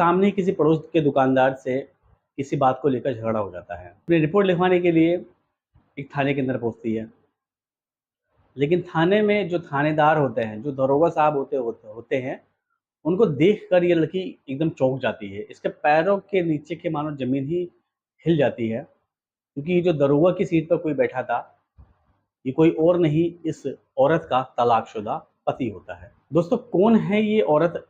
सामने ही किसी पड़ोस के दुकानदार से किसी बात को लेकर झगड़ा हो जाता है। अपनी रिपोर्ट लिखवाने के लिए एक थाने के अंदर पहुँचती है। लेकिन थाने में जो थानेदार होते हैं, जो दरोगा साहब होते हैं, उनको देखकर ये लड़की एकदम चौंक जाती है। इसके पैरों के नीचे के मानो ज़मीन ही हिल जाती है, क्योंकि ये जो दरोगा की सीट पर कोई बैठा था, ये कोई और नहीं, इस औरत का तलाकशुदा पति होता है। दोस्तों, कौन है ये औरत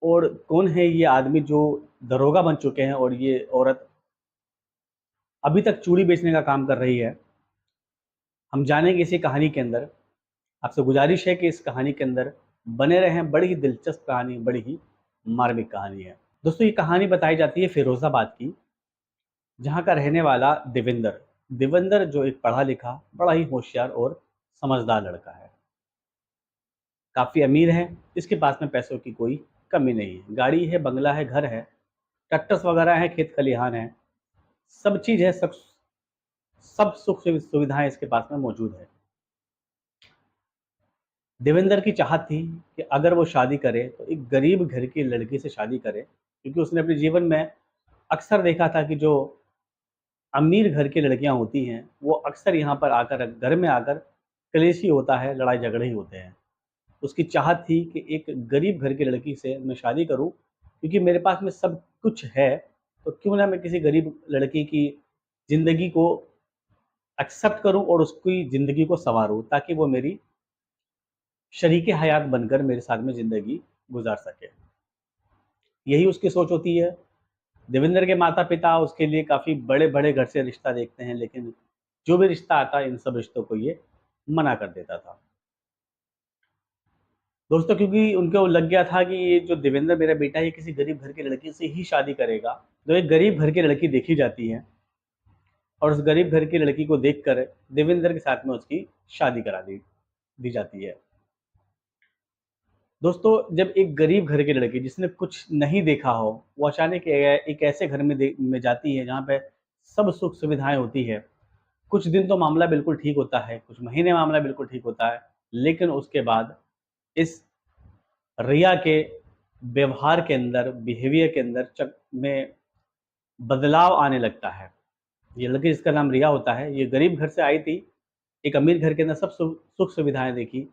और कौन है ये आदमी जो दरोगा बन चुके हैं और ये औरत अभी तक चूड़ी बेचने का काम कर रही है? हम जानेंगे इसी कहानी के अंदर। आपसे गुजारिश है कि इस कहानी के अंदर बने रहें। बड़ी ही दिलचस्प कहानी, बड़ी ही मार्मिक कहानी है। दोस्तों, ये कहानी बताई जाती है फिरोज़ाबाद की, जहाँ का रहने वाला देवेंद्र। देवेंद्र जो एक पढ़ा लिखा, बड़ा ही होशियार और समझदार लड़का है। काफ़ी अमीर है, इसके पास में पैसों की कोई कमी नहीं है। गाड़ी है, बंगला है, घर है, ट्रैक्टर्स वगैरह हैं, खेत खलिहान है, सब चीज़ है, सब सुख सुविधाएं इसके पास में मौजूद है। देवेंद्र की चाहत थी कि अगर वो शादी करे तो एक गरीब घर की लड़की से शादी करे, क्योंकि उसने अपने जीवन में अक्सर देखा था कि जो अमीर घर की लड़कियां होती हैं वो अक्सर यहाँ पर आकर, घर में आकर कलेश ही होता है, लड़ाई झगड़े ही होते हैं। उसकी चाहत थी कि एक गरीब घर की लड़की से मैं शादी करूं, क्योंकि मेरे पास में सब कुछ है, तो क्यों ना मैं किसी गरीब लड़की की ज़िंदगी को एक्सेप्ट करूं और उसकी ज़िंदगी को संवारूं, ताकि वो मेरी शरीके हयात बनकर मेरे साथ में ज़िंदगी गुजार सके। यही उसकी सोच होती है। देवेंद्र के माता-पिता उसके लिए काफ़ी बड़े-बड़े घर से रिश्ता देखते हैं, लेकिन जो भी रिश्ता आता, इन सब रिश्तों को ये मना कर देता था। दोस्तों, क्योंकि उनको लग गया था कि ये जो देवेंद्र मेरा बेटा है, ये किसी गरीब घर की लड़की से ही शादी करेगा। तो एक गरीब घर की लड़की देखी जाती है और उस गरीब घर की लड़की को देखकर देवेंद्र के साथ में उसकी शादी करा दी जाती है। दोस्तों, जब एक गरीब घर की लड़की जिसने कुछ नहीं देखा हो, वो अचानक एक ऐसे घर में जाती है जहाँ पे सब सुख सुविधाएं होती है। कुछ दिन तो मामला बिल्कुल ठीक होता है, कुछ महीने मामला बिल्कुल ठीक होता है, लेकिन उसके बाद इस रिया के व्यवहार के अंदर, बिहेवियर के अंदर में बदलाव आने लगता है। ये लड़की, जिसका नाम रिया होता है, ये गरीब घर से आई थी, एक अमीर घर के अंदर सब सुख सुविधाएं देखी,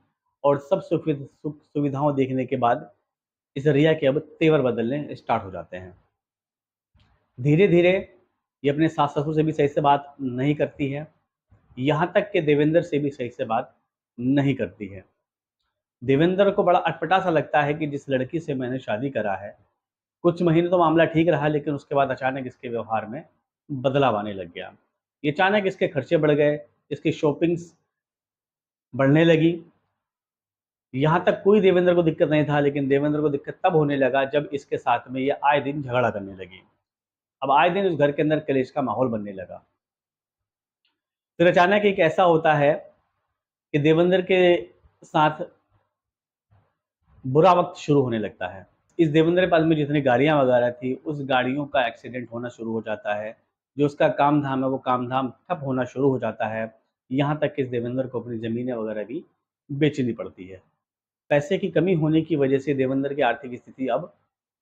और सब सुख सुविधाओं देखने के बाद इस रिया के अब तेवर बदलने स्टार्ट हो जाते हैं। धीरे धीरे ये अपने सास ससुर से भी सही से बात नहीं करती है, यहाँ तक कि देवेंद्र से भी सही से बात नहीं करती है। देवेंद्र को बड़ा अटपटा सा लगता है कि जिस लड़की से मैंने शादी करा है, कुछ महीने तो मामला ठीक रहा, लेकिन उसके बाद अचानक इसके व्यवहार में बदलाव आने लग गया। ये अचानक इसके खर्चे बढ़ गए, इसकी शॉपिंग्स बढ़ने लगी। यहाँ तक कोई देवेंद्र को दिक्कत नहीं था, लेकिन देवेंद्र को दिक्कत तब होने लगा जब इसके साथ में ये आए दिन झगड़ा करने लगी। अब आए दिन उस घर के अंदर कलेश का माहौल बनने लगा। फिर अचानक एक ऐसा होता है कि देवेंद्र के साथ बुरा वक्त शुरू होने लगता है। इस देवेंद्र के पास में जितनी गाड़ियां वगैरह थी, उस गाड़ियों का एक्सीडेंट होना शुरू हो जाता है। जो उसका काम धाम है, वो काम धाम ठप होना शुरू हो जाता है। यहाँ तक कि इस देवेंद्र को अपनी ज़मीनें वगैरह भी बेचनी पड़ती है। पैसे की कमी होने की वजह से देवेंद्र की आर्थिक स्थिति अब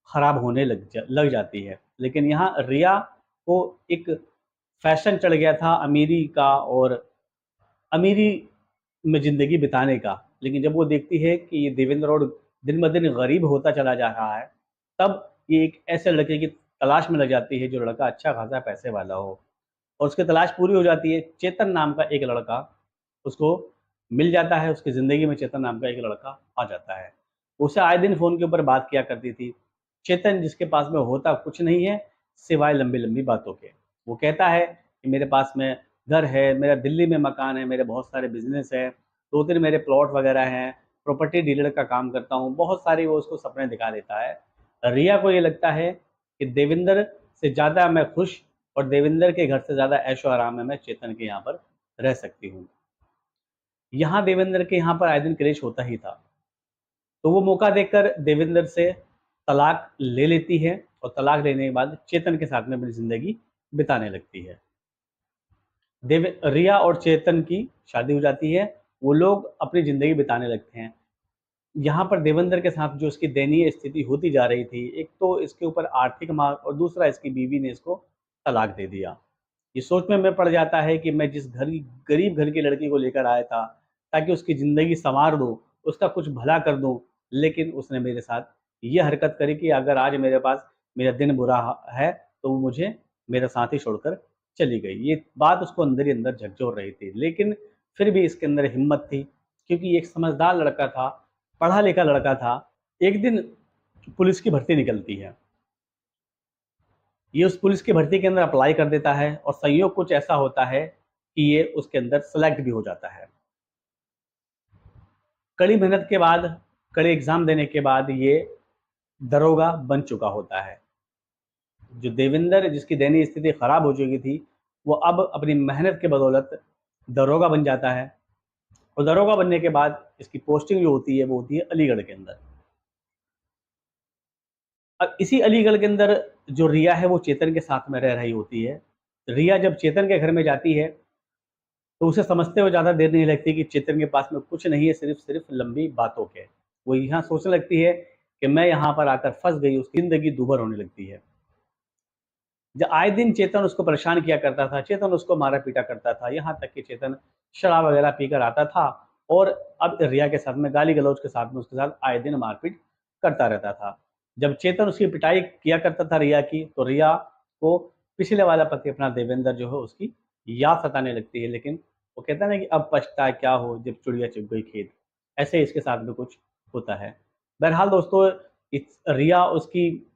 खराब होने लग जाती है। लेकिन यहाँ रिया को एक फैशन चढ़ गया था अमीरी का, और अमीरी में ज़िंदगी बिताने का। लेकिन जब वो देखती है कि ये देवेंद्र और दिन ब दिन गरीब होता चला जा रहा है, तब ये एक ऐसे लड़के की तलाश में लग जाती है जो लड़का अच्छा खासा पैसे वाला हो, और उसकी तलाश पूरी हो जाती है। चेतन नाम का एक लड़का उसको मिल जाता है, उसकी ज़िंदगी में चेतन नाम का एक लड़का आ जाता है। उसे आए दिन फ़ोन के ऊपर बात किया करती थी। चेतन, जिसके पास में होता कुछ नहीं है सिवाय लंबी-लंबी बातों के। वो कहता है कि मेरे पास में घर है, मेरा दिल्ली में मकान है, मेरे बहुत सारे बिज़नेस है, 2-3 मेरे प्लॉट वगैरह हैं, प्रॉपर्टी डीलर का काम करता हूँ, बहुत सारी वो उसको सपने दिखा देता है। रिया को ये लगता है कि देवेंद्र से ज़्यादा मैं खुश और देवेंद्र के घर से ज़्यादा ऐशो-आराम में मैं चेतन के यहाँ पर रह सकती हूँ। यहाँ देवेंद्र के यहाँ पर आए दिन क्लेश होता ही था, तो वो मौका देखकर देवेंद्र से तलाक ले लेती है, और तलाक लेने के बाद चेतन के साथ में अपनी ज़िंदगी बिताने लगती है। रिया और चेतन की शादी हो जाती है, वो लोग अपनी ज़िंदगी बिताने लगते हैं। यहाँ पर देवेंद्र के साथ जो इसकी दयनीय स्थिति होती जा रही थी, एक तो इसके ऊपर आर्थिक मार और दूसरा इसकी बीवी ने इसको तलाक दे दिया। ये सोच में पड़ जाता है कि मैं जिस गरीब घर की लड़की को लेकर आया था, ताकि उसकी ज़िंदगी सँवार दूँ, उसका कुछ भला कर दूँ, लेकिन उसने मेरे साथ ये हरकत करी कि अगर आज मेरे पास मेरा दिन बुरा है, तो वो मुझे मेरा साथ ही छोड़कर चली गई। ये बात उसको अंदर ही अंदर झकझोर रही थी, लेकिन फिर भी इसके अंदर हिम्मत थी, क्योंकि ये एक समझदार लड़का था, पढ़ा-लिखा लड़का था। एक दिन पुलिस की भर्ती निकलती है। ये उस पुलिस की भर्ती के अंदर अप्लाई कर देता है और संयोग कुछ ऐसा होता है कि ये उसके अंदर सेलेक्ट भी हो जाता है। कड़ी मेहनत के बाद, कड़े एग्ज़ाम देने के बाद ये दरोगा बन चुका होता है। जो देवेंद्र, जिसकी दयनीय स्थिति खराब हो चुकी थी, वो अब अपनी मेहनत के बदौलत दरोगा बन जाता है और दरोगा बनने के बाद इसकी पोस्टिंग जो होती है, वो होती है अलीगढ़ के अंदर। अब इसी अलीगढ़ के अंदर जो रिया है, वो चेतन के साथ में रह रही होती है। रिया जब चेतन के घर में जाती है, तो उसे समझते हुए ज़्यादा देर नहीं लगती कि चेतन के पास में कुछ नहीं है, सिर्फ़ लंबी बातों के। वो यहाँ सोचने लगती है कि मैं यहाँ पर आकर फँस गई, उसकी ज़िंदगी दूभर होने लगती है। आए दिन चेतन उसको परेशान किया करता था, चेतन उसको मारा-पीटा करता था, यहाँ तक कि चेतन शराब वगैरह पीकर आता था और अब रिया के साथ में गाली-गलौज के साथ में उसके साथ आए दिन मारपीट करता रहता था। जब चेतन उसकी पिटाई किया करता था रिया की, तो रिया को पिछले वाला पति अपना देवेंद्र जो है उसकी याद सताने लगती है, लेकिन वो कहता है ना कि अब पछताए क्या हो जब चिड़िया चुग गई खेत, ऐसे ही इसके साथ में कुछ होता है। बहरहाल दोस्तों, रिया उसकी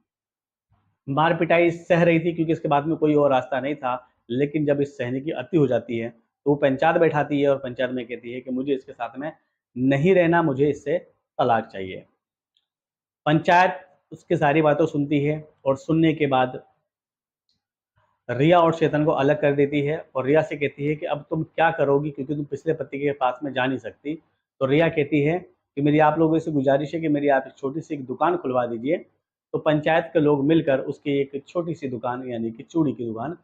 मार पिटाई सह रही थी, क्योंकि इसके बाद में कोई और रास्ता नहीं था। लेकिन जब इस सहने की अति हो जाती है, तो वो पंचायत बैठाती है और पंचायत में कहती है कि मुझे इसके साथ में नहीं रहना, मुझे इससे तलाक चाहिए। पंचायत उसकी सारी बातों सुनती है और सुनने के बाद रिया और चेतन को अलग कर देती है और रिया से कहती है कि अब तुम क्या करोगी, क्योंकि तुम पिछले पति के पास में जा नहीं सकती। तो रिया कहती है कि मेरी आप लोगों से गुजारिश है कि मेरी आप एक छोटी-सी एक दुकान खुलवा दीजिए। तो पंचायत के लोग मिलकर उसकी एक छोटी-सी दुकान, यानी कि चूड़ी की दुकान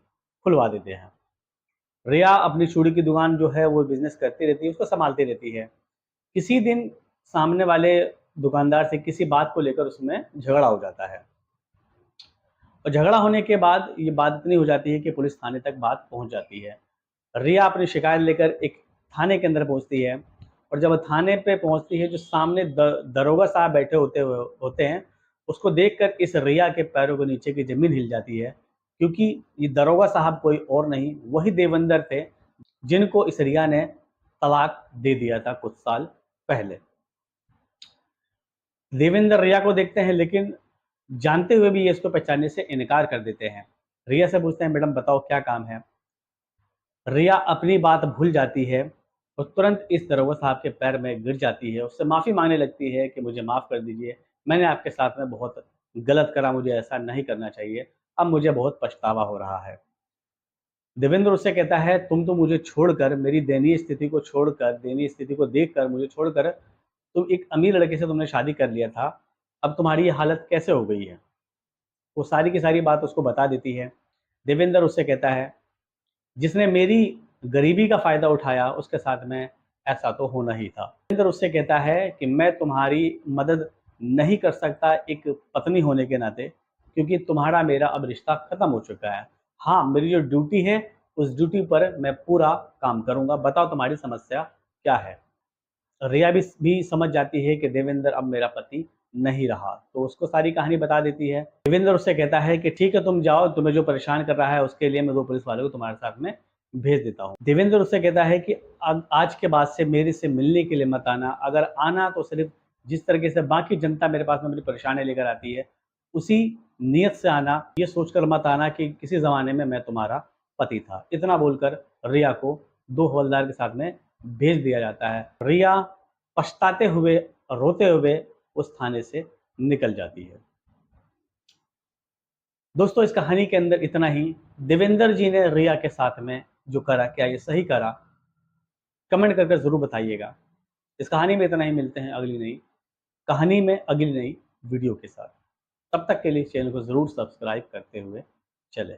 खुलवा देते हैं। रिया अपनी चूड़ी की दुकान जो है वो बिज़नेस करती रहती है, उसको सँभालती रहती है। किसी दिन सामने वाले दुकानदार से किसी बात को लेकर उसमें झगड़ा हो जाता है और झगड़ा होने के बाद ये बात इतनी हो जाती है कि पुलिस थाने तक बात पहुँच जाती है। रिया अपनी शिकायत लेकर एक थाने के अंदर पहुँचती है और जब थाने पे पहुँचती है, जो सामने दरोगा साहब बैठे होते हैं, उसको देखकर इस रिया के पैरों के नीचे की ज़मीन हिल जाती है, क्योंकि ये दरोगा साहब कोई और नहीं, वही देवेंद्र थे, जिनको इस रिया ने तलाक दे दिया था कुछ साल पहले। देवेंद्र रिया को देखते हैं, लेकिन जानते हुए भी ये इसको पहचानने से इनकार कर देते हैं। रिया से पूछते हैं, मैडम बताओ क्या काम है? रिया अपनी बात भूल जाती है और तुरंत इस दरोगा साहब के पैर में गिर जाती है, उससे माफ़ी माँगने लगती है कि मुझे माफ़ कर दीजिए, मैंने आपके साथ में बहुत गलत करा, मुझे ऐसा नहीं करना चाहिए, अब मुझे बहुत पछतावा हो रहा है। देवेंद्र उससे कहता है, तुम तो मुझे छोड़कर, मेरी दयनीय स्थिति को छोड़कर, दयनीय स्थिति को देखकर मुझे छोड़कर तुम एक अमीर लड़के से तुमने शादी कर लिया था, अब तुम्हारी ये हालत कैसे हो गई है? वो सारी की सारी बात उसको बता देती है। देवेंद्र उससे कहता है, जिसने मेरी गरीबी का फ़ायदा उठाया, उसके साथ में ऐसा तो होना ही था। देवेंद्र उससे कहता है कि मैं तुम्हारी मदद नहीं कर सकता एक पत्नी होने के नाते, क्योंकि तुम्हारा मेरा अब रिश्ता ख़त्म हो चुका है। हाँ, मेरी जो ड्यूटी है, उस ड्यूटी पर मैं पूरा काम करूँगा। बताओ तुम्हारी समस्या क्या है? रिया भी समझ जाती है कि देवेंद्र अब मेरा पति नहीं रहा, तो उसको सारी कहानी बता देती है। देवेंद्र उससे कहता है कि ठीक है, तुम जाओ, तुम्हें जो परेशान कर रहा है उसके लिए मैं 2 पुलिस वालों को तुम्हारे साथ में भेज देता हूँ। देवेंद्र उससे कहता है कि आज के बाद से मेरे से मिलने के लिए मत आना, अगर आना तो सिर्फ़ जिस तरीके से बाकी जनता मेरे पास में मेरी परेशानी लेकर आती है, उसी नियत से आना, ये सोचकर मत आना कि किसी ज़माने में मैं तुम्हारा पति था। इतना बोलकर रिया को 2 हवलदार के साथ में भेज दिया जाता है। रिया पछताते हुए, रोते हुए उस थाने से निकल जाती है। दोस्तों, इस कहानी के अंदर इतना ही। देवेंद्र जी ने रिया के साथ में जो करा, क्या ये सही करा? कमेंट करके ज़रूर बताइएगा। इस कहानी में इतना ही, मिलते हैं अगली नई कहानी में, अगली नई वीडियो के साथ। तब तक के लिए चैनल को ज़रूर सब्सक्राइब करते हुए चलें।